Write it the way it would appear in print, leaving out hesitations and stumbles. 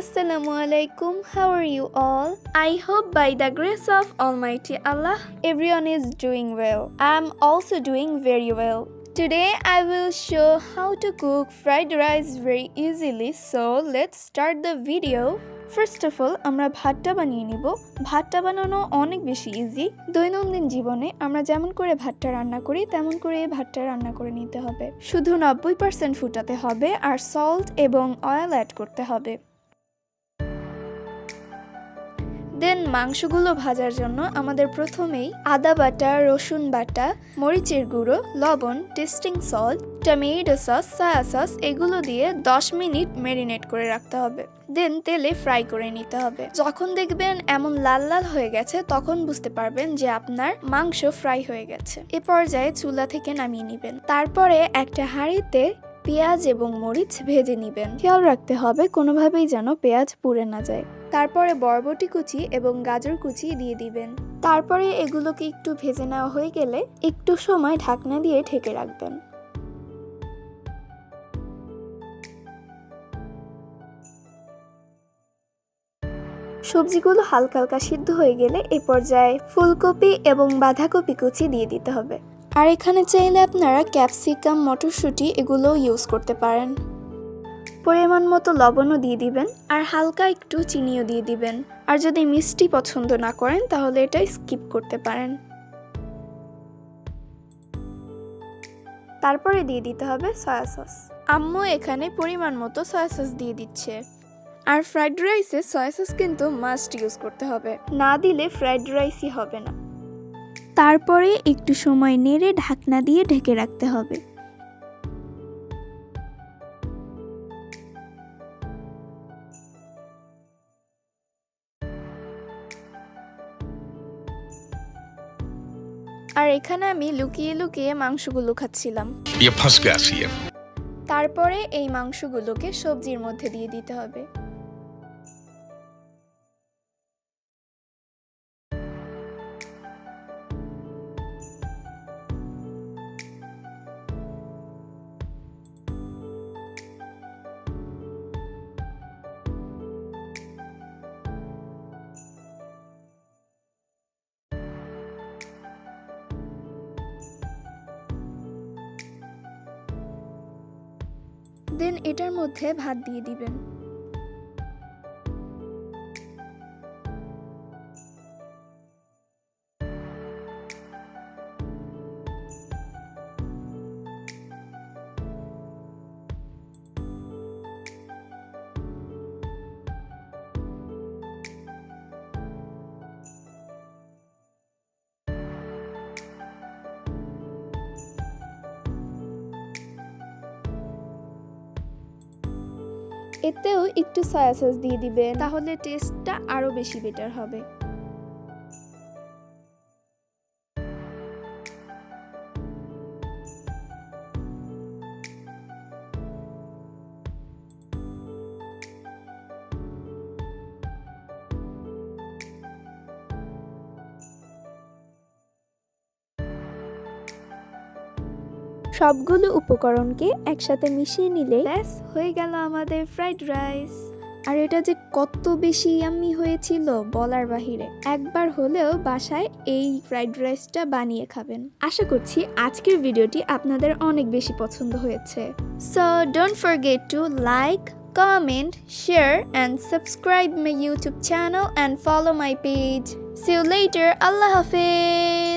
Assalamu alaikum. How are you all? I hope by the grace of Almighty Allah, everyone is doing well. I'm also doing very well. Today I will show how to cook fried rice very easily. So let's start the video. First of all আমরা ভাতটা বানিয়ে নিব। ভাতটা বানানো অনেক বেশি easy. দৈনন্দিন জীবনে আমরা যেমন করে ভাতটা রান্না করি তেমন করে এই ভাতটা রান্না করে নিতে হবে। শুধু 90% ফুটাতে হবে আর সল্ট এবং অয়েল অ্যাড করতে হবে। দেন মাংসগুলো ভাজার জন্য আমাদের প্রথমেই আদা বাটা, রসুন বাটা, মরিচের গুঁড়ো, লবণ, testing salt, tomato sauce, soya sauce এগুলো দিয়ে 10 মিনিট ম্যারিনেট করে রাখতে হবে। দেন তেলে ফ্রাই করে নিতে হবে। যখন দেখবেন এমন লাল লাল হয়ে গেছে তখন বুঝতে পারবেন যে আপনার মাংস ফ্রাই হয়ে গেছে। এ পর্যায়ে চুলা থেকে নামিয়ে নেবেন। তারপরে একটা হাঁড়িতে পেঁয়াজ এবং মরিচ ভেজে নেবেন। খেয়াল রাখতে হবে কোনোভাবেই যেন পেঁয়াজ পুড়ে না যায়। তারপরে বরবটি কুচি এবং গাজর কুচি দিয়ে দিবেন। তারপরে এগুলোকে একটু ভেজে নেওয়া হয়ে গেলে একটু সময় ঢাকনা দিয়ে ঢেকে রাখবেন। সবজিগুলো হালকা হালকা সিদ্ধ হয়ে গেলে এই পর্যায়ে ফুলকপি এবং বাঁধাকপি কুচি দিয়ে দিতে হবে। আর এখানে চাইলে আপনারা ক্যাপসিকাম, মটরশুঁটি এগুলো ইউজ করতে পারেন। পরিমাণ মতো লবণও দিয়ে দিবেন আর হালকা একটু চিনিও দিয়ে দিবেন। আর যদি মিষ্টি পছন্দ না করেন তাহলে এটা স্কিপ করতে পারেন। তারপরে দিয়ে দিতে হবে সয়া সস। আম্মু এখানে পরিমাণ মতো সয়া সস দিয়ে দিচ্ছে। আর ফ্রাইড রাইসে সয়া সস কিন্তু মাস্ট ইউজ করতে হবে, না দিলে ফ্রাইড রাইসই হবে না। তারপরে একটু সময় নেড়ে ঢাকনা দিয়ে ঢেকে রাখতে হবে। আর এখানে আমি লুকিয়ে লুকিয়ে মাংসগুলো খাচ্ছিলাম। তারপরে এই মাংসগুলোকে সবজির মধ্যে দিয়ে দিতে হবে। দেন এটার মধ্যে ভাত দিয়ে দিবেন। এতেও একটু সয়া সস দিয়ে দিবেন, তাহলে টেস্টটা আরো বেশি বেটার হবে। সবগুলো উপকরণকে একসাথে মিশিয়ে নিলে ব্যাস হয়ে গেল আমাদের ফ্রাইড রাইস। আর এটা যে কত বেশি ইয়াম্মি হয়েছিল বলার বাহিরে। একবার হলেও বাসায় এই ফ্রাইড রাইসটা বানিয়ে খাবেন। আশা করছি আজকের ভিডিওটি আপনাদের অনেক বেশি পছন্দ হয়েছে। So don't forget to like, comment, share and subscribe my YouTube channel and follow my page. See you later. Allah Hafiz.